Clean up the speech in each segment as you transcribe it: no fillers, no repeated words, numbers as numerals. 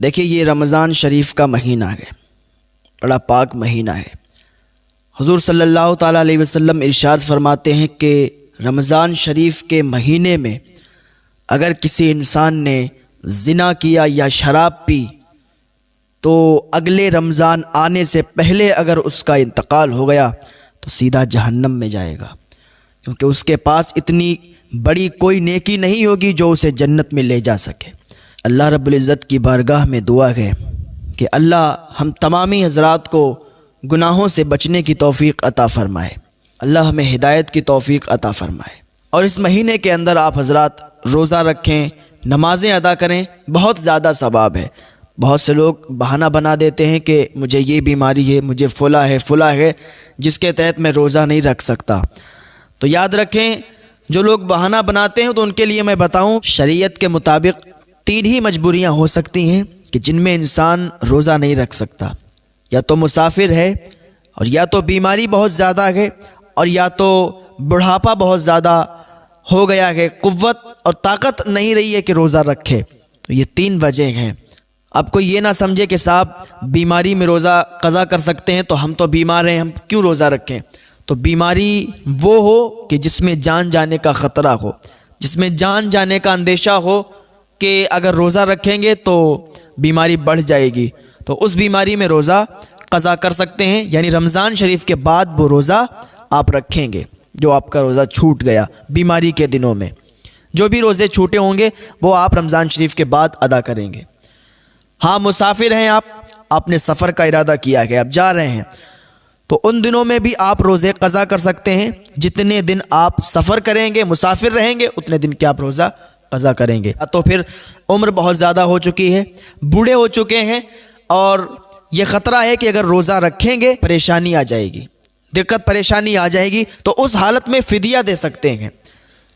دیکھیے یہ رمضان شریف کا مہینہ ہے، بڑا پاک مہینہ ہے۔ حضور صلی اللہ تعالیٰ علیہ وسلم ارشاد فرماتے ہیں کہ رمضان شریف کے مہینے میں اگر کسی انسان نے زنا کیا یا شراب پی تو اگلے رمضان آنے سے پہلے اگر اس کا انتقال ہو گیا تو سیدھا جہنم میں جائے گا، کیونکہ اس کے پاس اتنی بڑی کوئی نیکی نہیں ہوگی جو اسے جنت میں لے جا سکے۔ اللہ رب العزت کی بارگاہ میں دعا ہے کہ اللہ ہم تمامی حضرات کو گناہوں سے بچنے کی توفیق عطا فرمائے، اللہ ہمیں ہدایت کی توفیق عطا فرمائے۔ اور اس مہینے کے اندر آپ حضرات روزہ رکھیں، نمازیں ادا کریں، بہت زیادہ ثواب ہے۔ بہت سے لوگ بہانہ بنا دیتے ہیں کہ مجھے یہ بیماری ہے، مجھے فلاں ہے جس کے تحت میں روزہ نہیں رکھ سکتا۔ تو یاد رکھیں، جو لوگ بہانہ بناتے ہیں تو ان کے لیے میں بتاؤں، شریعت کے مطابق 3 ہی مجبوریاں ہو سکتی ہیں کہ جن میں انسان روزہ نہیں رکھ سکتا، یا تو مسافر ہے، اور یا تو بیماری بہت زیادہ ہے، اور یا تو بڑھاپا بہت زیادہ ہو گیا ہے، قوت اور طاقت نہیں رہی ہے کہ روزہ رکھے۔ تو یہ 3 وجہ ہیں۔ اب کوئی یہ نہ سمجھے کہ صاحب بیماری میں روزہ قضا کر سکتے ہیں تو ہم تو بیمار ہیں، ہم کیوں روزہ رکھیں؟ تو بیماری وہ ہو کہ جس میں جان جانے کا خطرہ ہو، جس میں جان جانے کا اندیشہ ہو کہ اگر روزہ رکھیں گے تو بیماری بڑھ جائے گی، تو اس بیماری میں روزہ قضا کر سکتے ہیں، یعنی رمضان شریف کے بعد وہ روزہ آپ رکھیں گے جو آپ کا روزہ چھوٹ گیا بیماری کے دنوں میں۔ جو بھی روزے چھوٹے ہوں گے وہ آپ رمضان شریف کے بعد ادا کریں گے۔ ہاں مسافر ہیں آپ نے سفر کا ارادہ کیا ہے، آپ جا رہے ہیں، تو ان دنوں میں بھی آپ روزے قضا کر سکتے ہیں۔ جتنے دن آپ سفر کریں گے، مسافر رہیں گے، اتنے دن کے آپ روزہ قضا کریں گے۔ تو پھر عمر بہت زیادہ ہو چکی ہے، بوڑھے ہو چکے ہیں، اور یہ خطرہ ہے کہ اگر روزہ رکھیں گے پریشانی آ جائے گی، دقت پریشانی آ جائے گی، تو اس حالت میں فدیہ دے سکتے ہیں۔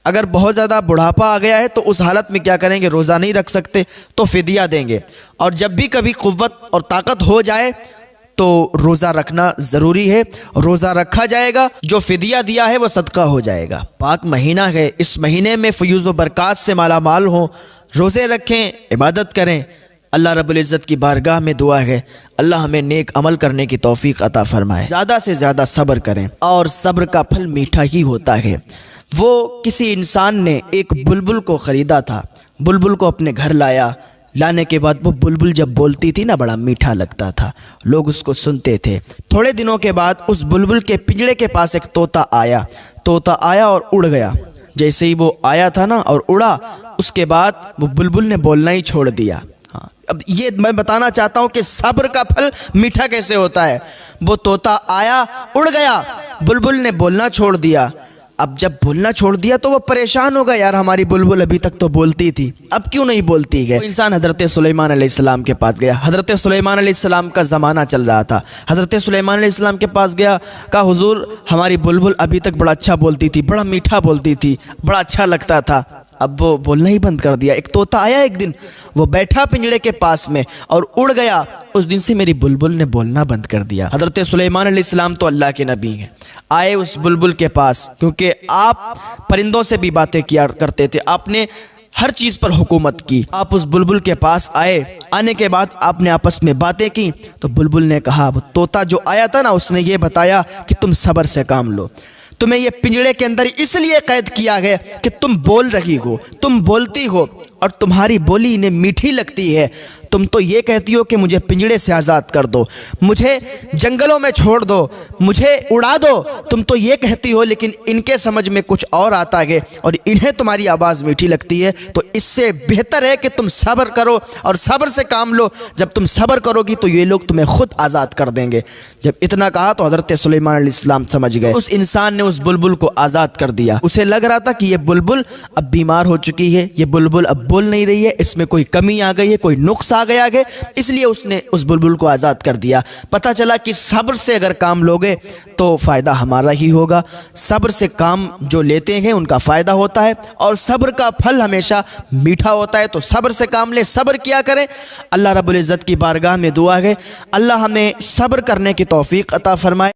اگر بہت زیادہ بڑھاپا آ گیا ہے تو اس حالت میں کیا کریں گے؟ روزہ نہیں رکھ سکتے تو فدیہ دیں گے۔ اور جب بھی کبھی قوت اور طاقت ہو جائے تو روزہ رکھنا ضروری ہے، روزہ رکھا جائے گا، جو فدیہ دیا ہے وہ صدقہ ہو جائے گا۔ پاک مہینہ ہے، اس مہینے میں فیوز و برکات سے مالا مال ہوں، روزے رکھیں، عبادت کریں۔ اللہ رب العزت کی بارگاہ میں دعا ہے اللہ ہمیں نیک عمل کرنے کی توفیق عطا فرمائے۔ زیادہ سے زیادہ صبر کریں، اور صبر کا پھل میٹھا ہی ہوتا ہے۔ وہ کسی انسان نے ایک بلبل کو خریدا تھا، بلبل کو اپنے گھر لانے کے بعد وہ بلبل جب بولتی تھی نا بڑا میٹھا لگتا تھا، لوگ اس کو سنتے تھے۔ تھوڑے دنوں کے بعد اس بلبل کے پنجرے کے پاس ایک طوطا آیا اور اڑ گیا۔ جیسے ہی وہ آیا تھا نا اور اڑا، اس کے بعد وہ بلبل نے بولنا ہی چھوڑ دیا۔ اب یہ میں بتانا چاہتا ہوں کہ صبر کا پھل میٹھا کیسے ہوتا ہے۔ وہ طوطا آیا، اڑ گیا، بلبل نے بولنا چھوڑ دیا۔ اب جب بولنا چھوڑ دیا تو وہ پریشان ہو گیا، یار ہماری بلبل ابھی تک تو بولتی تھی، اب کیوں نہیں بولتی ہے؟ انسان حضرت سلیمان علیہ السلام کے پاس گیا۔ حضرت سلیمان علیہ السلام کا زمانہ چل رہا تھا۔ حضرت سلیمان علیہ السلام کے پاس گیا، کہا حضور ہماری بلبل ابھی تک بڑا اچھا بولتی تھی، بڑا میٹھا بولتی تھی، بڑا اچھا لگتا تھا، اب وہ بولنا ہی بند کر دیا۔ ایک طوطا آیا ایک دن، وہ بیٹھا پنجرے کے پاس میں اور اڑ گیا، اس دن سے میری بلبل نے بولنا بند کر دیا۔ حضرت سلیمان علیہ السلام تو اللہ کے نبی ہیں، آئے اس بلبل کے پاس، کیونکہ آپ پرندوں سے بھی باتیں کیا کرتے تھے، آپ نے ہر چیز پر حکومت کی۔ آپ اس بلبل کے پاس آئے، آنے کے بعد آپ نے آپس میں باتیں کی، تو بلبل نے کہا، وہ طوطا جو آیا تھا نا اس نے یہ بتایا کہ تم صبر سے کام لو، تمہیں یہ پنجرے کے اندر اس لیے قید کیا ہے کہ تم بول رہی ہو، تم بولتی ہو، اور تمہاری بولی انہیں میٹھی لگتی ہے۔ تم تو یہ کہتی ہو کہ مجھے پنجرے سے آزاد کر دو، مجھے جنگلوں میں چھوڑ دو، مجھے اڑا دو، تم تو یہ کہتی ہو، لیکن ان کے سمجھ میں کچھ اور آتا ہے، اور انہیں تمہاری آواز میٹھی لگتی ہے۔ تو اس سے بہتر ہے کہ تم صبر کرو اور صبر سے کام لو۔ جب تم صبر کرو گی تو یہ لوگ تمہیں خود آزاد کر دیں گے۔ جب اتنا کہا تو حضرت سلیمان علیہ السلام سمجھ گئے، اس انسان نے اس بلبل کو آزاد کر دیا۔ اسے لگ رہا تھا کہ یہ بلبل اب بیمار ہو چکی ہے، یہ بلبل اب بول نہیں رہی ہے، اس میں کوئی کمی آ گئی ہے، کوئی نقص آ گیا ہے، اس لیے اس نے اس بلبل کو آزاد کر دیا۔ پتہ چلا کہ صبر سے اگر کام لوگے تو فائدہ ہمارا ہی ہوگا۔ صبر سے کام جو لیتے ہیں ان کا فائدہ ہوتا ہے، اور صبر کا پھل ہمیشہ میٹھا ہوتا ہے۔ تو صبر سے کام لیں، صبر کیا کریں۔ اللہ رب العزت کی بارگاہ میں دعا ہے اللہ ہمیں صبر کرنے کی توفیق عطا فرمائے۔